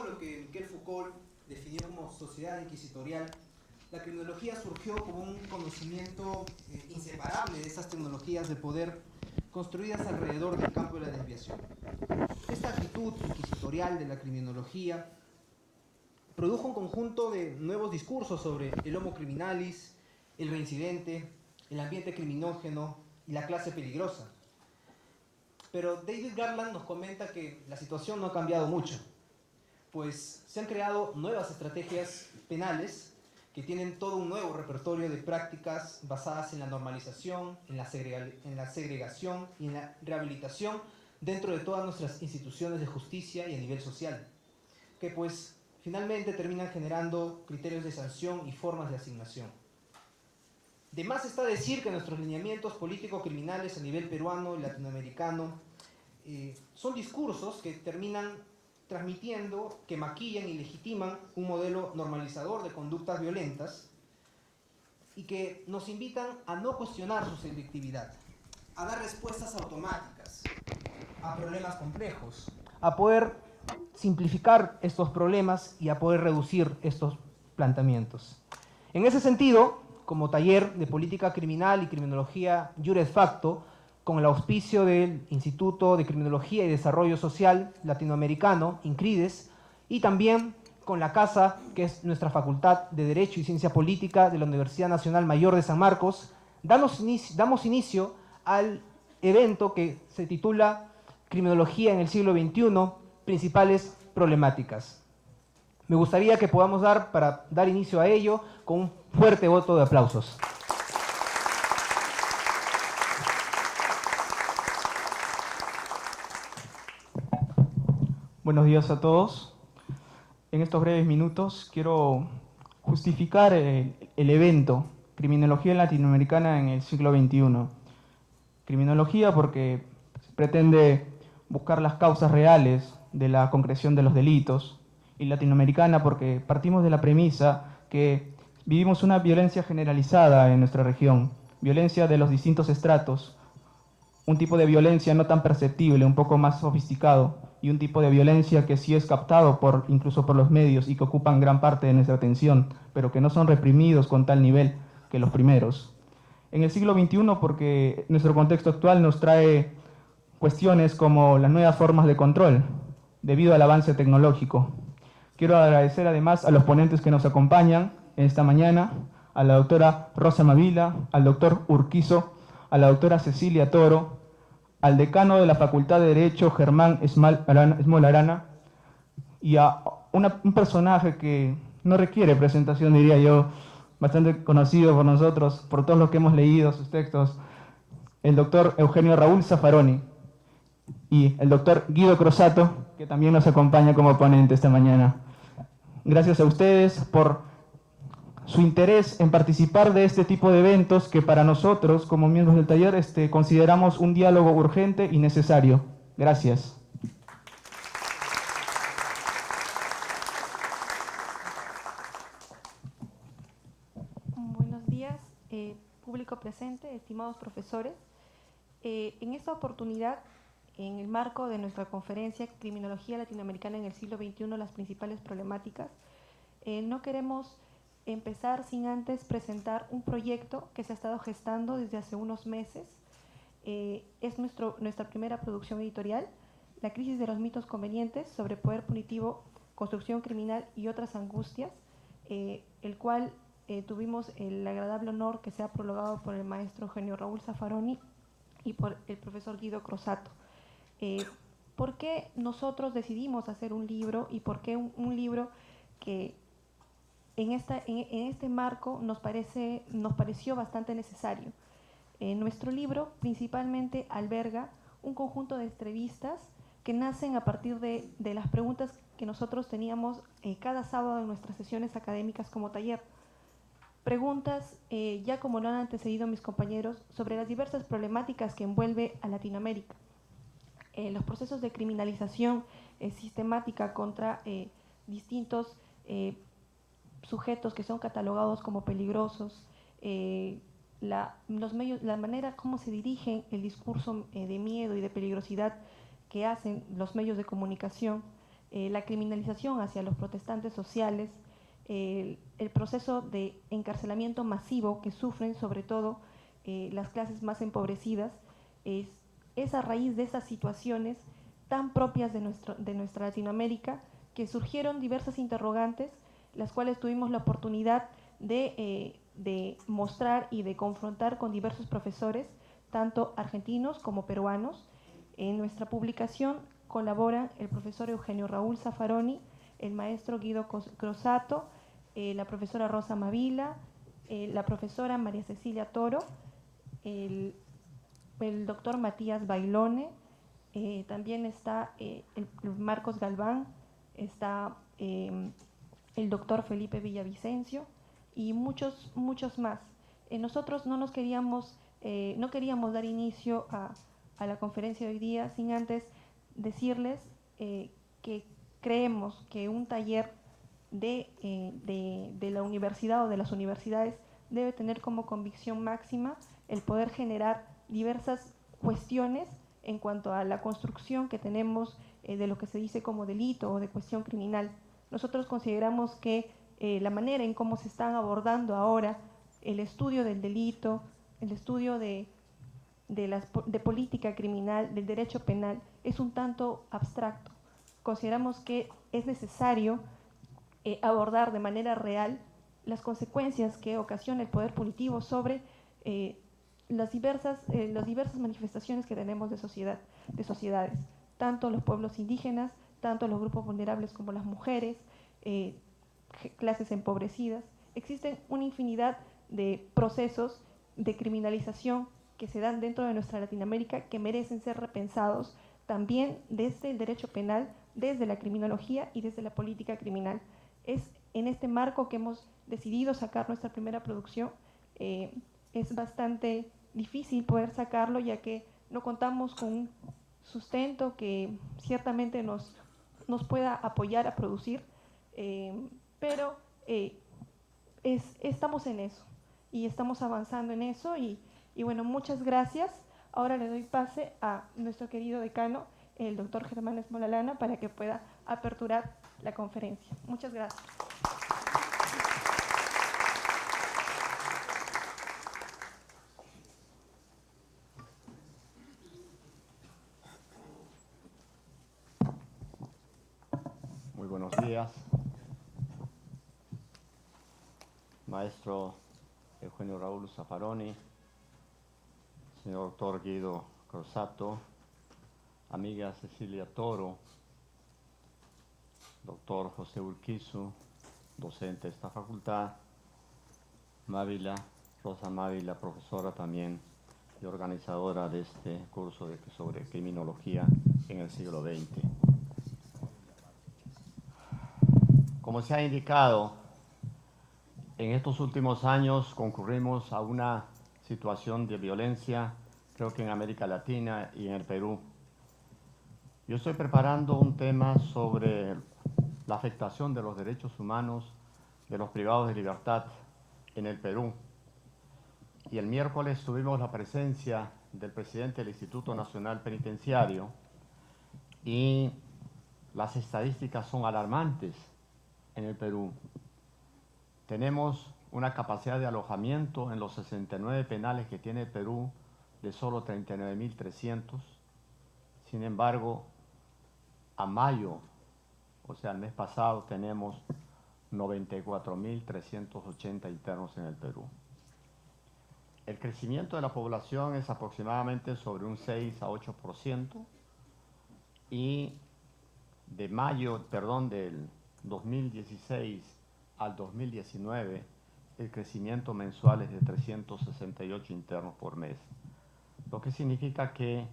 lo que Michel Foucault definió como sociedad inquisitorial, la criminología surgió como un conocimiento inseparable de esas tecnologías de poder construidas alrededor del campo de la desviación. Esta actitud inquisitorial de la criminología produjo un conjunto de nuevos discursos sobre el homo criminalis, el reincidente, el ambiente criminógeno y la clase peligrosa. Pero David Garland nos comenta que la situación no ha cambiado mucho, pues se han creado nuevas estrategias penales que tienen todo un nuevo repertorio de prácticas basadas en la normalización, en la segregación y en la rehabilitación dentro de todas nuestras instituciones de justicia y a nivel social, que pues finalmente terminan generando criterios de sanción y formas de asignación. De más está decir que nuestros lineamientos político-criminales a nivel peruano y latinoamericano son discursos que terminan transmitiendo, que maquillan y legitiman un modelo normalizador de conductas violentas y que nos invitan a no cuestionar su selectividad, a dar respuestas automáticas a problemas complejos, a poder simplificar estos problemas y a poder reducir estos planteamientos. En ese sentido, como taller de política criminal y criminología Iure Facto, con el auspicio del Instituto de Criminología y Desarrollo Social Latinoamericano, INCRIDES, y también con la CASA, que es nuestra Facultad de Derecho y Ciencia Política de la Universidad Nacional Mayor de San Marcos, damos inicio al evento que se titula Criminología en el siglo XXI, principales problemáticas. Me gustaría que podamos para dar inicio a ello con un fuerte voto de aplausos. Buenos días a todos. En estos breves minutos quiero justificar el evento Criminología Latinoamericana en el siglo XXI. Criminología porque pretende buscar las causas reales de la concreción de los delitos, y latinoamericana porque partimos de la premisa que vivimos una violencia generalizada en nuestra región, violencia de los distintos estratos, un tipo de violencia no tan perceptible, un poco más sofisticado, y un tipo de violencia que sí es captado incluso por los medios y que ocupan gran parte de nuestra atención, pero que no son reprimidos con tal nivel que los primeros. En el siglo XXI porque nuestro contexto actual nos trae cuestiones como las nuevas formas de control, debido al avance tecnológico. Quiero agradecer además a los ponentes que nos acompañan en esta mañana, a la doctora Rosa Mavila, al doctor Urquizo, a la doctora Cecilia Toro, al decano de la Facultad de Derecho, Germán Esmol Arana, y a un personaje que no requiere presentación, diría yo, bastante conocido por nosotros, por todos los que hemos leído sus textos, el doctor Eugenio Raúl Zaffaroni, y el doctor Guido Crosato, que también nos acompaña como ponente esta mañana. Gracias a ustedes por su interés en participar de este tipo de eventos que para nosotros, como miembros del taller, consideramos un diálogo urgente y necesario. Gracias. Buenos días, público presente, estimados profesores. En esta oportunidad, en el marco de nuestra conferencia Criminología Latinoamericana en el siglo XXI, las principales problemáticas, no queremos empezar sin antes presentar un proyecto que se ha estado gestando desde hace unos meses. Es nuestra primera producción editorial, La crisis de los mitos convenientes sobre poder punitivo, construcción criminal y otras angustias, el cual tuvimos el agradable honor que sea prologado por el maestro Eugenio Raúl Zaffaroni y por el profesor Guido Crosato. ¿Por qué nosotros decidimos hacer un libro y por qué un libro que en este marco nos pareció bastante necesario? Nuestro libro principalmente alberga un conjunto de entrevistas que nacen a partir de las preguntas que nosotros teníamos cada sábado en nuestras sesiones académicas como taller. Preguntas, ya como lo han antecedido mis compañeros, sobre las diversas problemáticas que envuelve a Latinoamérica. Los procesos de criminalización sistemática contra distintos sujetos que son catalogados como peligrosos, los medios, la manera como se dirigen el discurso de miedo y de peligrosidad que hacen los medios de comunicación, la criminalización hacia los protestantes sociales, el proceso de encarcelamiento masivo que sufren sobre todo las clases más empobrecidas, es a raíz de esas situaciones tan propias de nuestra Latinoamérica que surgieron diversas interrogantes, las cuales tuvimos la oportunidad de mostrar y de confrontar con diversos profesores, tanto argentinos como peruanos. En nuestra publicación colaboran el profesor Eugenio Raúl Zaffaroni, el maestro Guido Crosato, la profesora Rosa Mavila, la profesora María Cecilia Toro, el doctor Matías Bailone, también está el Marcos Galván, está el doctor Felipe Villavicencio y muchos más. Nosotros no queríamos dar inicio a la conferencia de hoy día sin antes decirles que creemos que un taller de la universidad o de las universidades debe tener como convicción máxima el poder generar diversas cuestiones en cuanto a la construcción que tenemos de lo que se dice como delito o de cuestión criminal. Nosotros consideramos que la manera en cómo se están abordando ahora el estudio del delito, el estudio de política criminal, del derecho penal, es un tanto abstracto. Consideramos que es necesario abordar de manera real las consecuencias que ocasiona el poder punitivo sobre las diversas manifestaciones que tenemos de sociedades, tanto los pueblos indígenas, tanto los grupos vulnerables como las mujeres, clases empobrecidas. Existen una infinidad de procesos de criminalización que se dan dentro de nuestra Latinoamérica que merecen ser repensados también desde el derecho penal, desde la criminología y desde la política criminal. Es en este marco que hemos decidido sacar nuestra primera producción. Es bastante difícil poder sacarlo ya que no contamos con un sustento que ciertamente nos pueda apoyar a producir, pero estamos en eso y estamos avanzando en eso y bueno, muchas gracias. Ahora le doy pase a nuestro querido decano, el doctor Germán Esmolalana, para que pueda aperturar la conferencia. Muchas gracias. Muy buenos días, maestro Eugenio Raúl Zaffaroni, señor doctor Guido Crosato, amiga Cecilia Toro, doctor José Urquizu, docente de esta facultad, Mávila, Rosa Mávila, profesora también y organizadora de este curso sobre criminología en el siglo XX. Como se ha indicado, en estos últimos años concurrimos a una situación de violencia, creo que en América Latina y en el Perú. Yo estoy preparando un tema sobre la afectación de los derechos humanos de los privados de libertad en el Perú. Y el miércoles tuvimos la presencia del presidente del Instituto Nacional Penitenciario y las estadísticas son alarmantes en el Perú. Tenemos una capacidad de alojamiento en los 69 penales que tiene el Perú de solo 39.300. Sin embargo, a mayo, o sea, el mes pasado, tenemos 94.380 internos en el Perú. El crecimiento de la población es aproximadamente sobre un 6 a 8% y del 2016 al 2019, el crecimiento mensual es de 368 internos por mes, lo que significa que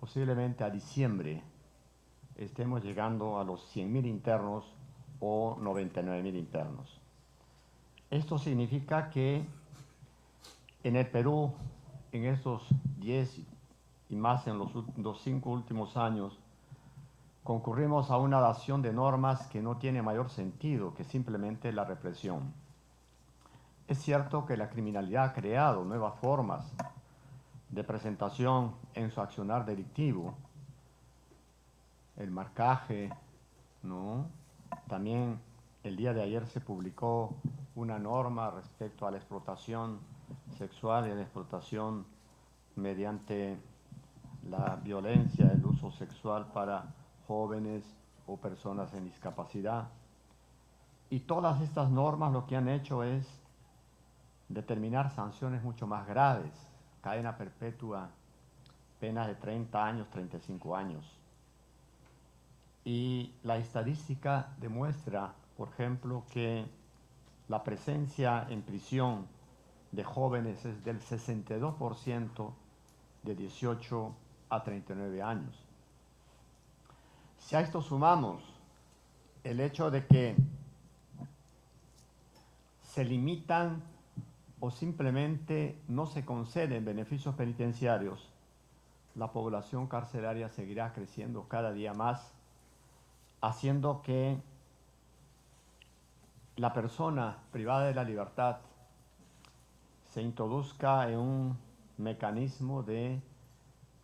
posiblemente a diciembre estemos llegando a los 100.000 internos o 99.000 internos. Esto significa que en el Perú, en estos 10 y más en los 5 últimos años, concurrimos a una dación de normas que no tiene mayor sentido que simplemente la represión. Es cierto que la criminalidad ha creado nuevas formas de presentación en su accionar delictivo, el marcaje, ¿no? También el día de ayer se publicó una norma respecto a la explotación sexual y a la explotación mediante la violencia, el uso sexual para jóvenes o personas en discapacidad. Y todas estas normas lo que han hecho es determinar sanciones mucho más graves, cadena perpetua, penas de 30 años, 35 años. Y la estadística demuestra, por ejemplo, que la presencia en prisión de jóvenes es del 62% de 18 a 39 años. Si a esto sumamos el hecho de que se limitan o simplemente no se conceden beneficios penitenciarios, la población carcelaria seguirá creciendo cada día más, haciendo que la persona privada de la libertad se introduzca en un mecanismo de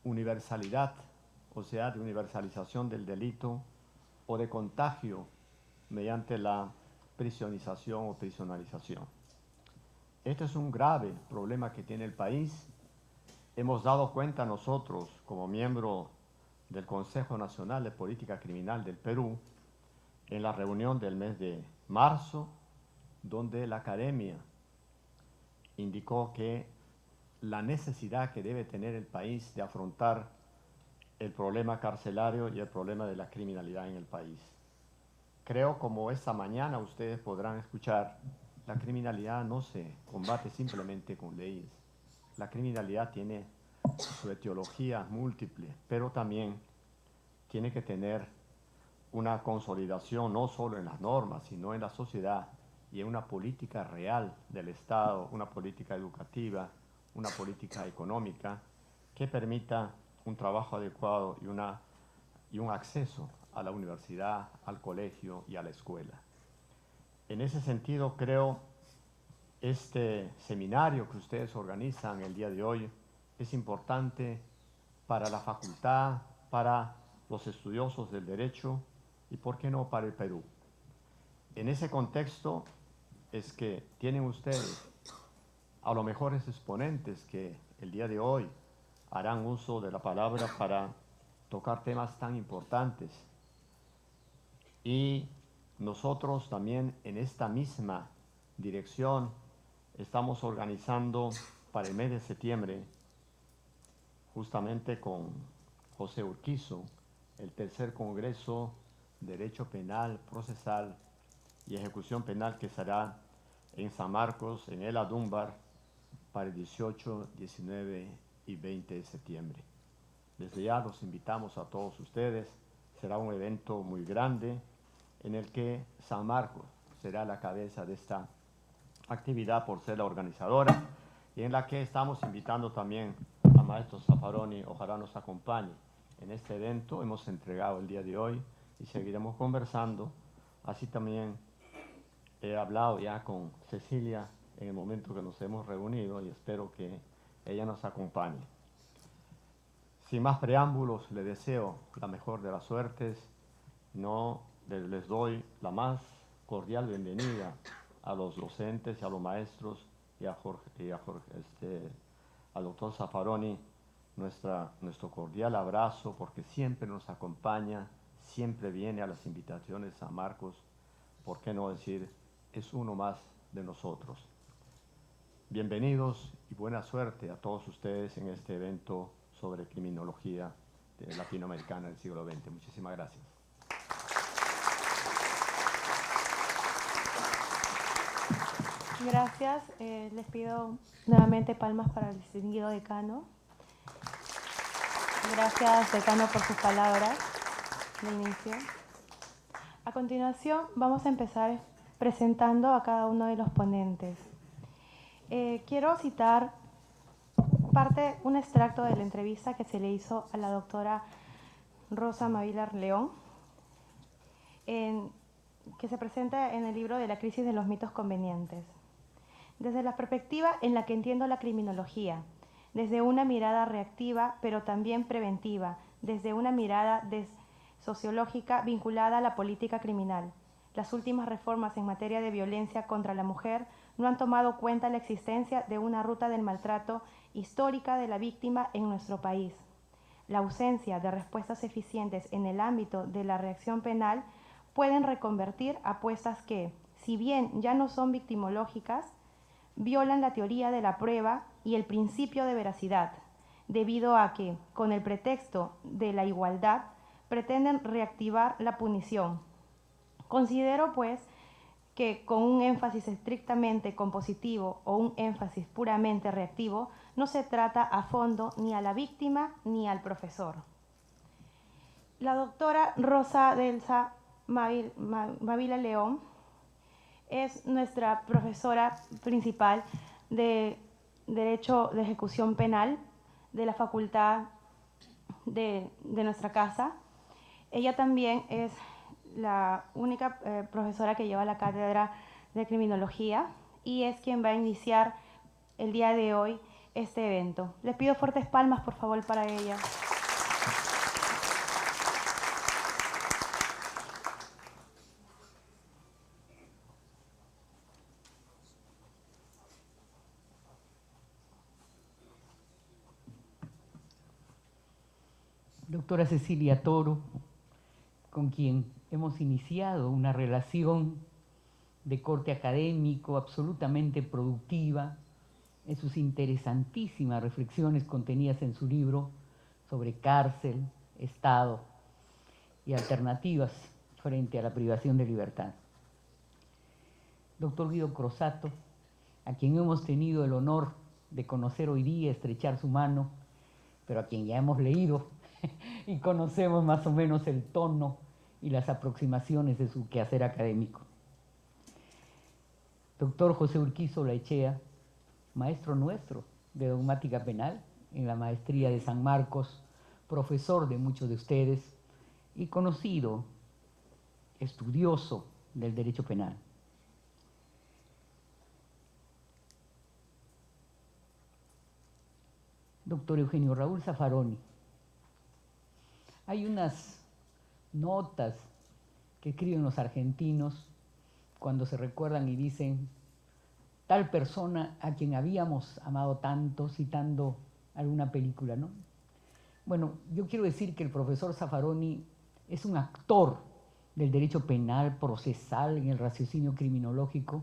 universalidad, o sea, de universalización del delito o de contagio mediante la prisionización o prisionalización. Este es un grave problema que tiene el país. Hemos dado cuenta nosotros, como miembro del Consejo Nacional de Política Criminal del Perú, en la reunión del mes de marzo, donde la academia indicó que la necesidad que debe tener el país de afrontar el problema carcelario y el problema de la criminalidad en el país. Creo, como esta mañana ustedes podrán escuchar, la criminalidad no se combate simplemente con leyes. La criminalidad tiene su etiología múltiple, pero también tiene que tener una consolidación no solo en las normas, sino en la sociedad y en una política real del Estado, una política educativa, una política económica que permita un trabajo adecuado y un acceso a la universidad, al colegio y a la escuela. En ese sentido, creo, este seminario que ustedes organizan el día de hoy es importante para la facultad, para los estudiosos del derecho y, ¿por qué no, para el Perú? En ese contexto es que tienen ustedes a los mejores exponentes que el día de hoy harán uso de la palabra para tocar temas tan importantes. Y nosotros también en esta misma dirección estamos organizando para el mes de septiembre, justamente con José Urquizo, el tercer Congreso de Derecho Penal, Procesal y Ejecución Penal que será en San Marcos, en El Adúmbar, para el 18, 19 y 20 de septiembre. Desde ya los invitamos a todos ustedes. Será un evento muy grande en el que San Marcos será la cabeza de esta actividad por ser la organizadora y en la que estamos invitando también a Maestro Zaffaroni, ojalá nos acompañe en este evento. Hemos entregado el día de hoy y seguiremos conversando. Así también he hablado ya con Cecilia en el momento que nos hemos reunido y espero que ella nos acompañe. Sin más preámbulos, le deseo la mejor de las suertes. Les doy la más cordial bienvenida a los docentes y a los maestros y al doctor Zaffaroni, nuestro cordial abrazo, porque siempre nos acompaña, siempre viene a las invitaciones a Marcos, por qué no decir, es uno más de nosotros. Bienvenidos y buena suerte a todos ustedes en este evento sobre criminología latinoamericana del siglo XX. Muchísimas gracias. Gracias. Les pido nuevamente palmas para el distinguido decano. Gracias, decano, por sus palabras de inicio. A continuación, vamos a empezar presentando a cada uno de los ponentes. Quiero citar un extracto de la entrevista que se le hizo a la doctora Rosa Mavilar León, que se presenta en el libro de La crisis de los mitos convenientes. Desde la perspectiva en la que entiendo la criminología, desde una mirada reactiva, pero también preventiva, desde una mirada sociológica vinculada a la política criminal. Las últimas reformas en materia de violencia contra la mujer no han tomado cuenta la existencia de una ruta del maltrato histórica de la víctima en nuestro país. La ausencia de respuestas eficientes en el ámbito de la reacción penal pueden reconvertir apuestas que, si bien ya no son victimológicas, violan la teoría de la prueba y el principio de veracidad, debido a que, con el pretexto de la igualdad, pretenden reactivar la punición. Considero, pues, que con un énfasis estrictamente compositivo o un énfasis puramente reactivo, no se trata a fondo ni a la víctima ni al profesor. La doctora Rosa Delsa Mavila León es nuestra profesora principal de Derecho de Ejecución Penal de la facultad de nuestra casa. Ella también es la única profesora que lleva la cátedra de criminología y es quien va a iniciar el día de hoy este evento. Les pido fuertes palmas, por favor, para ella. Doctora Cecilia Toro, con quien hemos iniciado una relación de corte académico absolutamente productiva en sus interesantísimas reflexiones contenidas en su libro sobre cárcel, Estado y alternativas frente a la privación de libertad. Doctor Guido Crosato, a quien hemos tenido el honor de conocer hoy día, estrechar su mano, pero a quien ya hemos leído y conocemos más o menos el tono y las aproximaciones de su quehacer académico. Doctor José Urquizo Laechea, maestro nuestro de dogmática penal en la maestría de San Marcos, profesor de muchos de ustedes y conocido estudioso del derecho penal. Doctor Eugenio Raúl Zaffaroni. Hay unas notas que escriben los argentinos cuando se recuerdan y dicen tal persona a quien habíamos amado tanto, citando alguna película, ¿no? Bueno, yo quiero decir que el profesor Zaffaroni es un actor del derecho penal, procesal, en el raciocinio criminológico,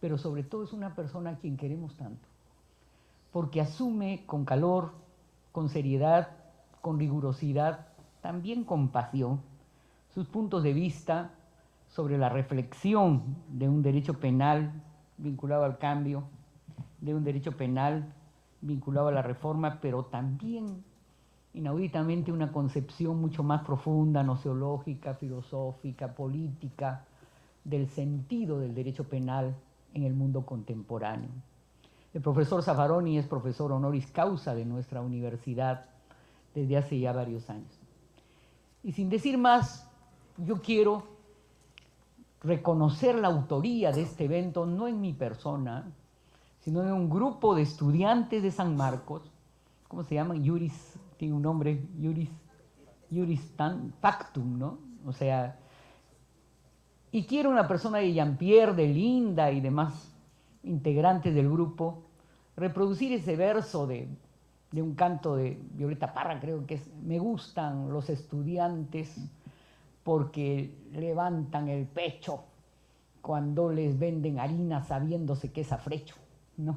pero sobre todo es una persona a quien queremos tanto, porque asume con calor, con seriedad, con rigurosidad, también con pasión, sus puntos de vista sobre la reflexión de un derecho penal vinculado al cambio, de un derecho penal vinculado a la reforma, pero también inauditamente una concepción mucho más profunda, nociológica, filosófica, política, del sentido del derecho penal en el mundo contemporáneo. El profesor Zaffaroni es profesor honoris causa de nuestra universidad desde hace ya varios años. Y sin decir más, yo quiero reconocer la autoría de este evento, no en mi persona, sino en un grupo de estudiantes de San Marcos. ¿Cómo se llaman? Juris, tiene un nombre, Juris Factum, ¿no? O sea, y quiero una persona de Jean-Pierre, de Linda y demás integrantes del grupo reproducir ese verso de un canto de Violeta Parra, creo que es: me gustan los estudiantes porque levantan el pecho cuando les venden harina sabiéndose que es afrecho, ¿no?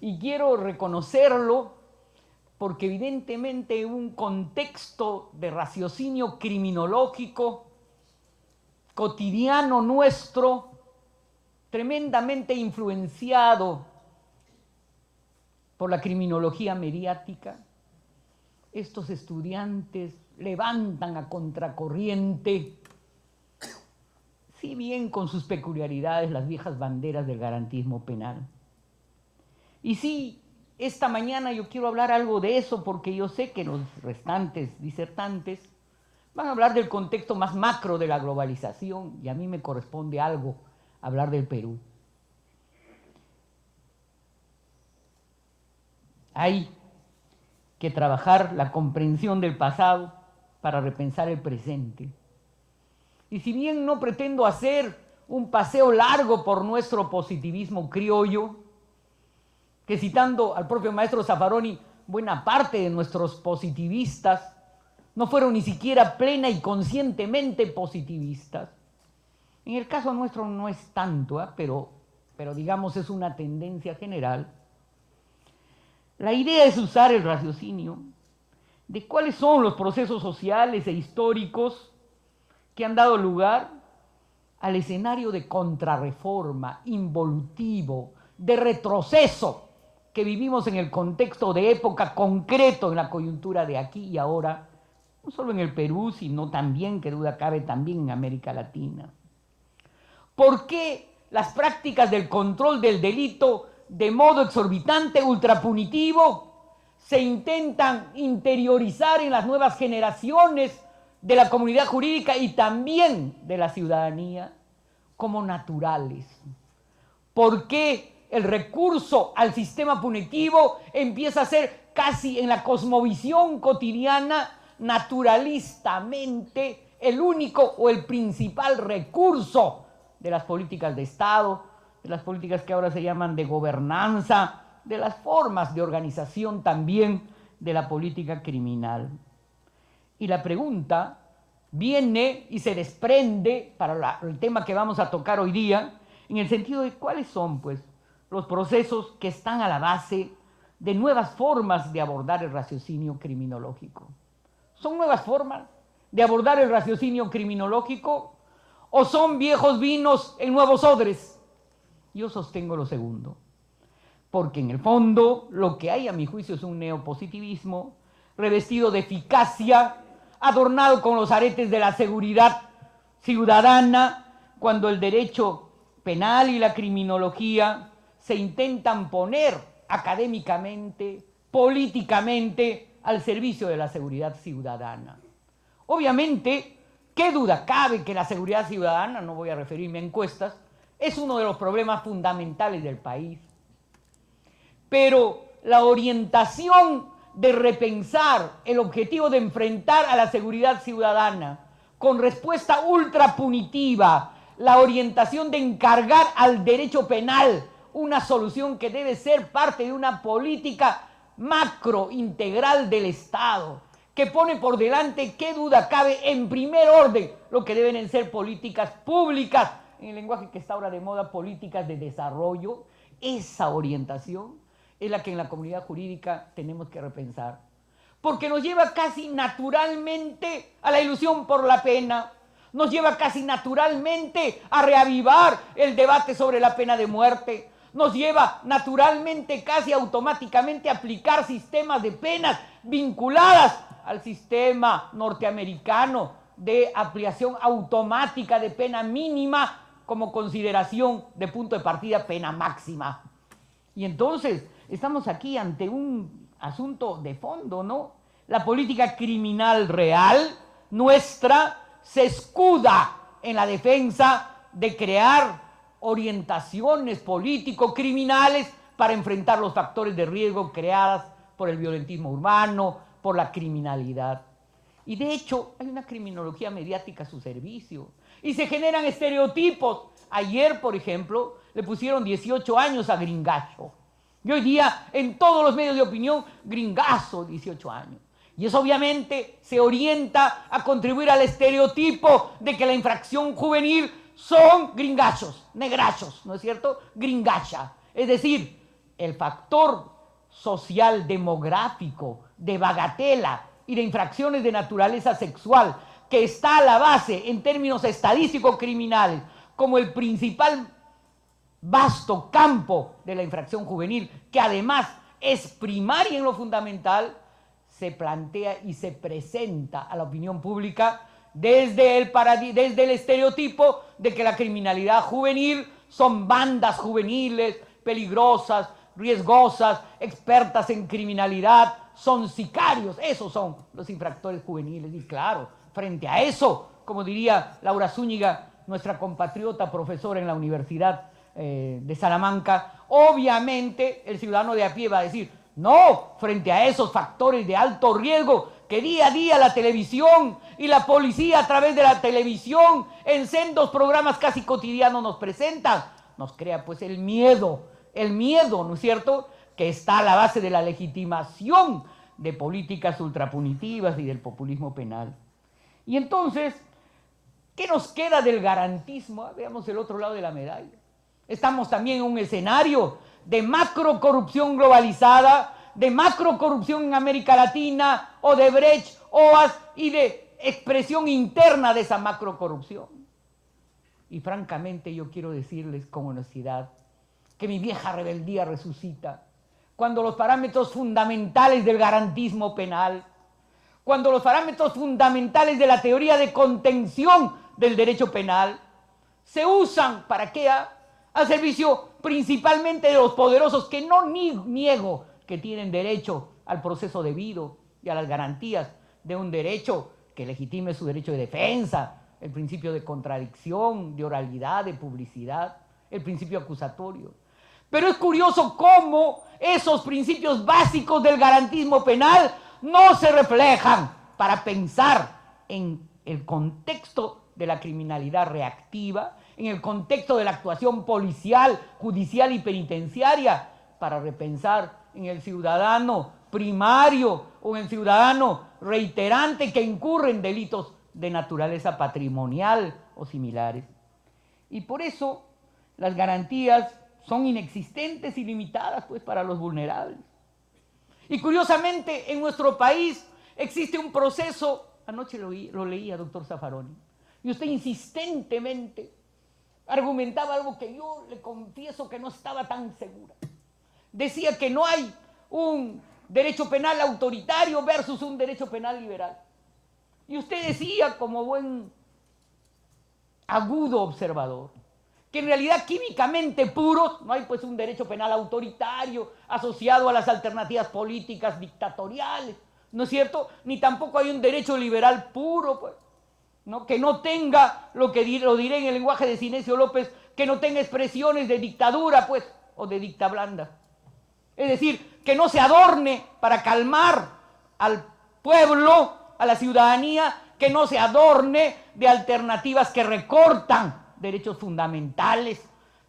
Y quiero reconocerlo porque evidentemente un contexto de raciocinio criminológico cotidiano nuestro, tremendamente influenciado por la criminología mediática, estos estudiantes levantan a contracorriente, si bien con sus peculiaridades, las viejas banderas del garantismo penal. Y sí, esta mañana yo quiero hablar algo de eso porque yo sé que los restantes disertantes van a hablar del contexto más macro de la globalización y a mí me corresponde algo hablar del Perú. Hay que trabajar la comprensión del pasado, para repensar el presente. Y si bien no pretendo hacer un paseo largo por nuestro positivismo criollo, que citando al propio maestro Zaffaroni, buena parte de nuestros positivistas no fueron ni siquiera plena y conscientemente positivistas. En el caso nuestro no es tanto, pero digamos es una tendencia general. La idea es usar el raciocinio de cuáles son los procesos sociales e históricos que han dado lugar al escenario de contrarreforma, involutivo, de retroceso que vivimos en el contexto de época concreto en la coyuntura de aquí y ahora, no solo en el Perú, sino también, que duda cabe, también en América Latina. ¿Por qué las prácticas del control del delito de modo exorbitante, ultrapunitivo, se intentan interiorizar en las nuevas generaciones de la comunidad jurídica y también de la ciudadanía como naturales? ¿Por qué el recurso al sistema punitivo empieza a ser casi en la cosmovisión cotidiana, naturalistamente, el único o el principal recurso de las políticas de Estado, de las políticas que ahora se llaman de gobernanza, de las formas de organización también de la política criminal? Y la pregunta viene y se desprende para el tema que vamos a tocar hoy día, en el sentido de cuáles son, pues, los procesos que están a la base de nuevas formas de abordar el raciocinio criminológico. ¿Son nuevas formas de abordar el raciocinio criminológico o son viejos vinos en nuevos odres? Yo sostengo lo segundo, porque en el fondo lo que hay a mi juicio es un neopositivismo revestido de eficacia, adornado con los aretes de la seguridad ciudadana, cuando el derecho penal y la criminología se intentan poner académicamente, políticamente, al servicio de la seguridad ciudadana. Obviamente, ¿qué duda cabe que la seguridad ciudadana, no voy a referirme a encuestas, es uno de los problemas fundamentales del país? Pero la orientación de repensar el objetivo de enfrentar a la seguridad ciudadana con respuesta ultrapunitiva, la orientación de encargar al derecho penal una solución que debe ser parte de una política macro integral del Estado, que pone por delante, qué duda cabe, en primer orden, lo que deben ser políticas públicas, en el lenguaje que está ahora de moda, políticas de desarrollo. Esa orientación es la que en la comunidad jurídica tenemos que repensar, porque nos lleva casi naturalmente a la ilusión por la pena, nos lleva casi naturalmente a reavivar el debate sobre la pena de muerte, nos lleva naturalmente, casi automáticamente, a aplicar sistemas de penas vinculadas al sistema norteamericano de aplicación automática de pena mínima como consideración de punto de partida pena máxima. Y entonces estamos aquí ante un asunto de fondo, ¿no? La política criminal real nuestra se escuda en la defensa de crear orientaciones político-criminales para enfrentar los factores de riesgo creadas por el violentismo urbano, por la criminalidad. Y de hecho hay una criminología mediática a su servicio y se generan estereotipos. Ayer, por ejemplo, le pusieron 18 años a Gringacho. Y hoy día, en todos los medios de opinión, Gringazo, 18 años. Y eso obviamente se orienta a contribuir al estereotipo de que la infracción juvenil son gringachos, negrachos, ¿no es cierto? Gringacha. Es decir, el factor social demográfico, de bagatela y de infracciones de naturaleza sexual que está a la base en términos estadísticos criminales como el principal vasto campo de la infracción juvenil, que además es primaria en lo fundamental, se plantea y se presenta a la opinión pública desde el estereotipo de que la criminalidad juvenil son bandas juveniles peligrosas, riesgosas, expertas en criminalidad, son sicarios. Esos son los infractores juveniles. Y claro, frente a eso, como diría Laura Zúñiga, nuestra compatriota profesora en la Universidad de Salamanca, obviamente el ciudadano de a pie va a decir: no, frente a esos factores de alto riesgo que día a día la televisión y la policía a través de la televisión en sendos programas casi cotidianos nos presentan, nos crea pues el miedo, ¿no es cierto?, que está a la base de la legitimación de políticas ultrapunitivas y del populismo penal. Y entonces, ¿qué nos queda del garantismo? Veamos el otro lado de la medalla. Estamos también en un escenario de macrocorrupción globalizada, de macrocorrupción en América Latina, Odebrecht, OAS y de expresión interna de esa macrocorrupción. Y francamente yo quiero decirles con honestidad que mi vieja rebeldía resucita cuando los parámetros fundamentales del garantismo penal, cuando los parámetros fundamentales de la teoría de contención del derecho penal se usan, ¿para qué? Al servicio principalmente de los poderosos, que no niego que tienen derecho al proceso debido y a las garantías de un derecho que legitime su derecho de defensa, el principio de contradicción, de oralidad, de publicidad, el principio acusatorio. Pero es curioso cómo esos principios básicos del garantismo penal no se reflejan para pensar en el contexto de la criminalidad reactiva, en el contexto de la actuación policial, judicial y penitenciaria, para repensar en el ciudadano primario o en el ciudadano reiterante que incurre en delitos de naturaleza patrimonial o similares. Y por eso las garantías son inexistentes y limitadas pues, para los vulnerables. Y curiosamente en nuestro país existe un proceso, anoche lo leía, doctor Zaffaroni, y usted insistentemente argumentaba algo que yo le confieso que no estaba tan segura. Decía que no hay un derecho penal autoritario versus un derecho penal liberal. Y usted decía, como buen agudo observador, que en realidad químicamente puros no hay pues un derecho penal autoritario asociado a las alternativas políticas dictatoriales, ¿no es cierto? Ni tampoco hay un derecho liberal puro, pues, ¿no? Que no tenga, lo diré en el lenguaje de Sinesio López, que no tenga expresiones de dictadura, pues, o de dicta blanda. Es decir, que no se adorne para calmar al pueblo, a la ciudadanía, que no se adorne de alternativas que recortan derechos fundamentales,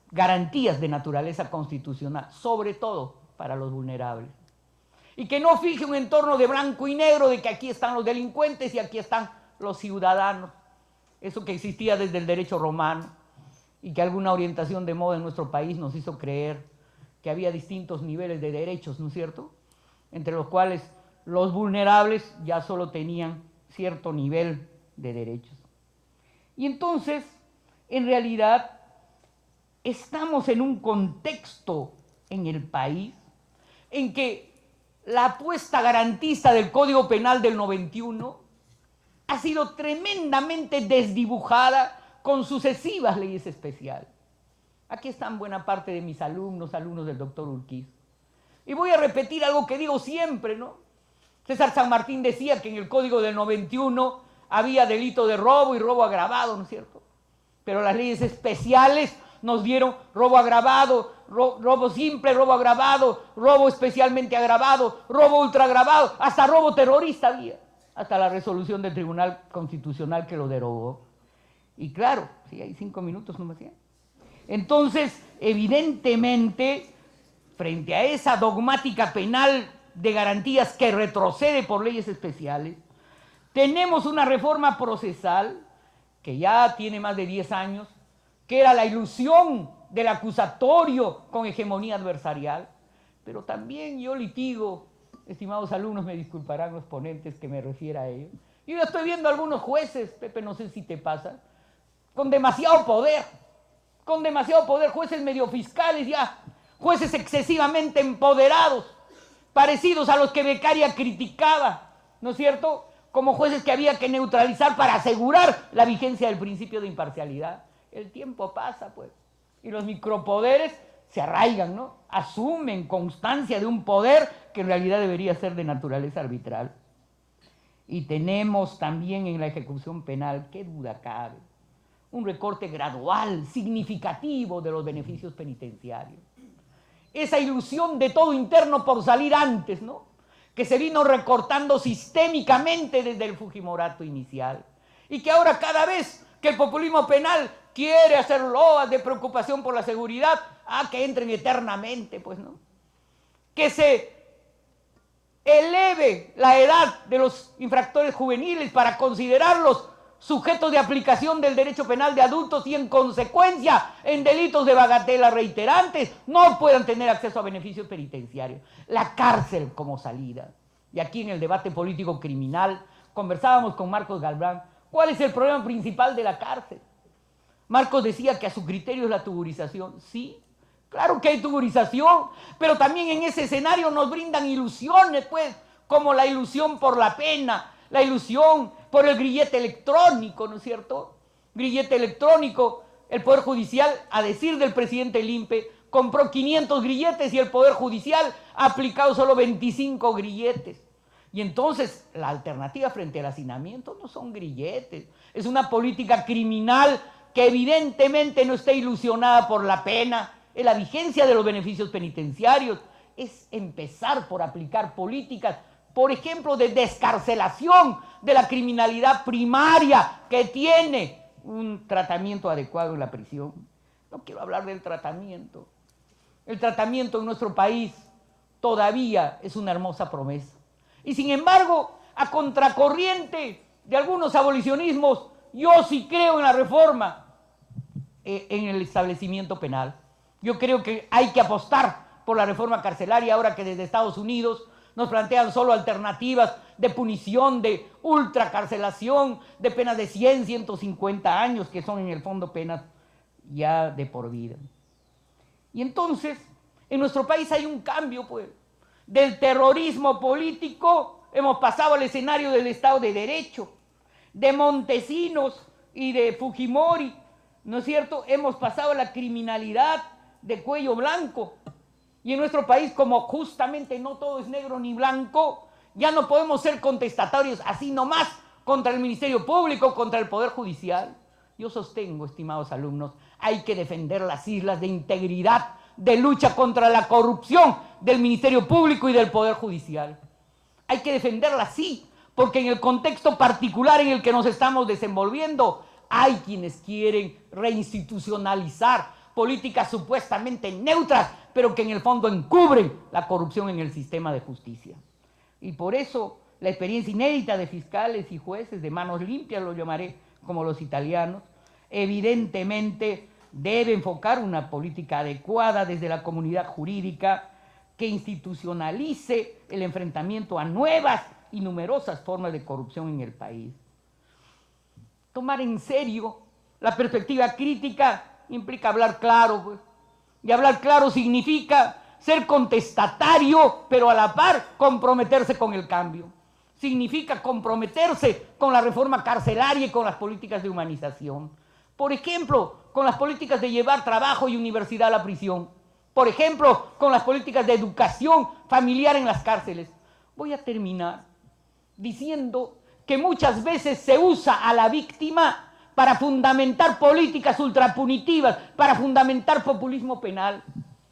garantías de naturaleza constitucional, sobre todo para los vulnerables. Y que no fije un entorno de blanco y negro, de que aquí están los delincuentes y aquí están los ciudadanos. Eso que existía desde el derecho romano y que alguna orientación de moda en nuestro país nos hizo creer que había distintos niveles de derechos, ¿no es cierto?, entre los cuales los vulnerables ya solo tenían cierto nivel de derechos. Y entonces, en realidad, estamos en un contexto en el país en que la apuesta garantista del Código Penal del 91 ha sido tremendamente desdibujada con sucesivas leyes especiales. Aquí están buena parte de mis alumnos del doctor Urquiz. Y voy a repetir algo que digo siempre, ¿no? César San Martín decía que en el Código del 91 había delito de robo y robo agravado, ¿no es cierto? Pero las leyes especiales nos dieron robo agravado, robo simple, robo agravado, robo especialmente agravado, robo ultra agravado, hasta robo terrorista había, hasta la resolución del Tribunal Constitucional que lo derogó. Y claro, sí, hay 5 minutos nomás ya. Entonces, evidentemente, frente a esa dogmática penal de garantías que retrocede por leyes especiales, tenemos una reforma procesal que ya tiene más de 10 años, que era la ilusión del acusatorio con hegemonía adversarial, pero también yo litigo, estimados alumnos, me disculparán los ponentes que me refiera a ello, yo ya estoy viendo algunos jueces, Pepe, no sé si te pasa, con demasiado poder, jueces medio fiscales ya, jueces excesivamente empoderados, parecidos a los que Beccaria criticaba, ¿no es cierto?, como jueces que había que neutralizar para asegurar la vigencia del principio de imparcialidad. El tiempo pasa, pues, y los micropoderes se arraigan, ¿no? Asumen constancia de un poder que en realidad debería ser de naturaleza arbitral. Y tenemos también en la ejecución penal, qué duda cabe, un recorte gradual, significativo de los beneficios penitenciarios. Esa ilusión de todo interno por salir antes, ¿no?, que se vino recortando sistémicamente desde el Fujimorato inicial, y que ahora cada vez que el populismo penal quiere hacer loas de preocupación por la seguridad, que entren eternamente, pues, ¿no? Que se eleve la edad de los infractores juveniles para considerarlos sujetos de aplicación del derecho penal de adultos y en consecuencia en delitos de bagatela reiterantes no puedan tener acceso a beneficios penitenciarios. La cárcel como salida. Y aquí en el debate político criminal conversábamos con Marcos Galván. ¿Cuál es el problema principal de la cárcel? Marcos decía que a su criterio es la tuburización. Sí, claro que hay tuburización, pero también en ese escenario nos brindan ilusiones, pues, como la ilusión por la pena, la ilusión por el grillete electrónico, ¿no es cierto? Grillete electrónico, el Poder Judicial, a decir del presidente Limpe, compró 500 grilletes y el Poder Judicial ha aplicado solo 25 grilletes. Y entonces la alternativa frente al hacinamiento no son grilletes, es una política criminal que evidentemente no está ilusionada por la pena, es la vigencia de los beneficios penitenciarios, es empezar por aplicar políticas, por ejemplo, de descarcelación de la criminalidad primaria que tiene un tratamiento adecuado en la prisión. No quiero hablar del tratamiento. El tratamiento en nuestro país todavía es una hermosa promesa. Y sin embargo, a contracorriente de algunos abolicionismos, yo sí creo en la reforma en el establecimiento penal. Yo creo que hay que apostar por la reforma carcelaria ahora que desde Estados Unidos nos plantean solo alternativas de punición, de ultracarcelación, de penas de 100, 150 años, que son en el fondo penas ya de por vida. Y entonces, en nuestro país hay un cambio, pues. Del terrorismo político hemos pasado al escenario del Estado de Derecho. De Montesinos y de Fujimori, ¿no es cierto?, hemos pasado a la criminalidad de cuello blanco. Y en nuestro país, como justamente no todo es negro ni blanco, ya no podemos ser contestatarios así nomás contra el Ministerio Público, contra el Poder Judicial. Yo sostengo, estimados alumnos, hay que defender las islas de integridad, de lucha contra la corrupción del Ministerio Público y del Poder Judicial. Hay que defenderlas, sí, porque en el contexto particular en el que nos estamos desenvolviendo, hay quienes quieren reinstitucionalizar políticas supuestamente neutras, pero que en el fondo encubren la corrupción en el sistema de justicia. Y por eso la experiencia inédita de fiscales y jueces de manos limpias, lo llamaré como los italianos, evidentemente debe enfocar una política adecuada desde la comunidad jurídica que institucionalice el enfrentamiento a nuevas y numerosas formas de corrupción en el país. Tomar en serio la perspectiva crítica implica hablar claro, pues. Y hablar claro significa ser contestatario, pero a la par comprometerse con el cambio. Significa comprometerse con la reforma carcelaria y con las políticas de humanización. Por ejemplo, con las políticas de llevar trabajo y universidad a la prisión. Por ejemplo, con las políticas de educación familiar en las cárceles. Voy a terminar diciendo que muchas veces se usa a la víctima para fundamentar políticas ultrapunitivas, para fundamentar populismo penal.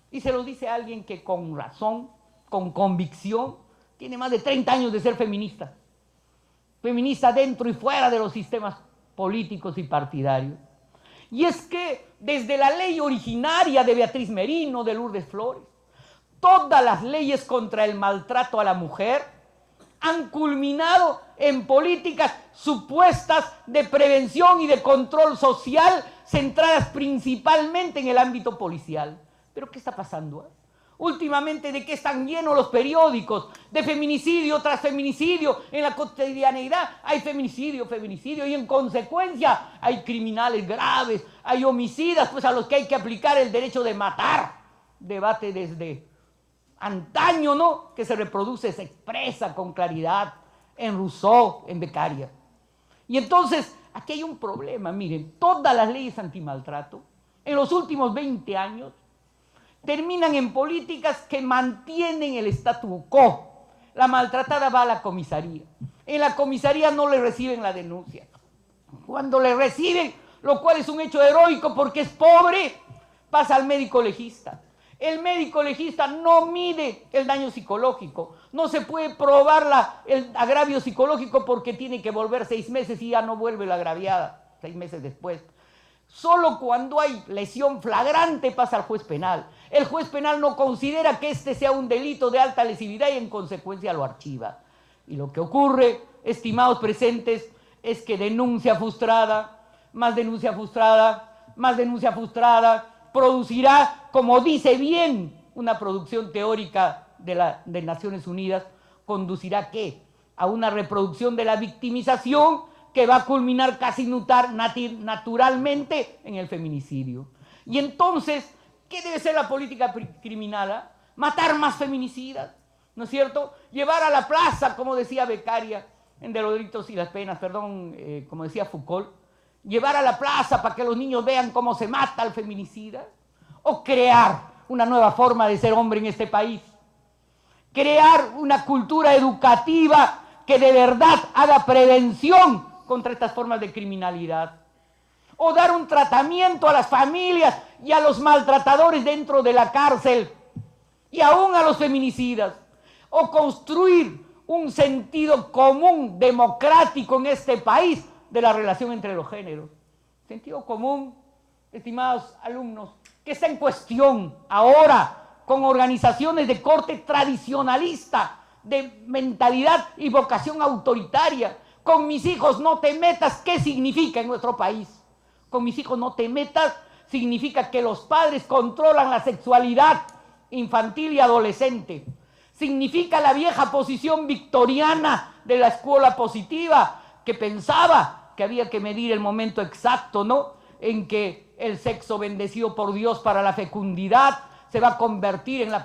Y se lo dice alguien que con razón, con convicción, tiene más de 30 años de ser feminista. Feminista dentro y fuera de los sistemas políticos y partidarios. Y es que desde la ley originaria de Beatriz Merino, de Lourdes Flores, todas las leyes contra el maltrato a la mujer han culminado en políticas supuestas de prevención y de control social centradas principalmente en el ámbito policial. ¿Pero qué está pasando? Últimamente, ¿de qué están llenos los periódicos? De feminicidio tras feminicidio. En la cotidianeidad hay feminicidio, feminicidio, y en consecuencia hay criminales graves, hay homicidas, pues a los que hay que aplicar el derecho de matar. Debate desde antaño, ¿no?, que se reproduce, se expresa con claridad en Rousseau, en Beccaria. Y entonces, aquí hay un problema. Miren, todas las leyes antimaltrato, en los últimos 20 años, terminan en políticas que mantienen el statu quo. La maltratada va a la comisaría. En la comisaría no le reciben la denuncia. Cuando le reciben, lo cual es un hecho heroico porque es pobre, pasa al médico legista. El médico legista no mide el daño psicológico. No se puede probar el agravio psicológico porque tiene que volver 6 meses y ya no vuelve la agraviada 6 meses después. Solo cuando hay lesión flagrante pasa al juez penal. El juez penal no considera que este sea un delito de alta lesividad y en consecuencia lo archiva. Y lo que ocurre, estimados presentes, es que denuncia frustrada, más denuncia frustrada, más denuncia frustrada, producirá, como dice bien una producción teórica de Naciones Unidas, conducirá ¿a qué? A una reproducción de la victimización que va a culminar casi naturalmente en el feminicidio. Y entonces, ¿qué debe ser la política criminal? Matar más feminicidas, ¿no es cierto? Llevar a la plaza, como decía Beccaria, en De los delitos y las penas, perdón, como decía Foucault, llevar a la plaza para que los niños vean cómo se mata al feminicida, o crear una nueva forma de ser hombre en este país, crear una cultura educativa que de verdad haga prevención contra estas formas de criminalidad, o dar un tratamiento a las familias y a los maltratadores dentro de la cárcel, y aún a los feminicidas, o construir un sentido común democrático en este país de la relación entre los géneros. Sentido común, estimados alumnos, que está en cuestión ahora con organizaciones de corte tradicionalista, de mentalidad y vocación autoritaria. Con mis hijos no te metas, ¿qué significa en nuestro país? Con mis hijos no te metas significa que los padres controlan la sexualidad infantil y adolescente. Significa la vieja posición victoriana de la escuela positiva, que pensaba que había que medir el momento exacto, ¿no?, en que el sexo bendecido por Dios para la fecundidad se va a convertir en la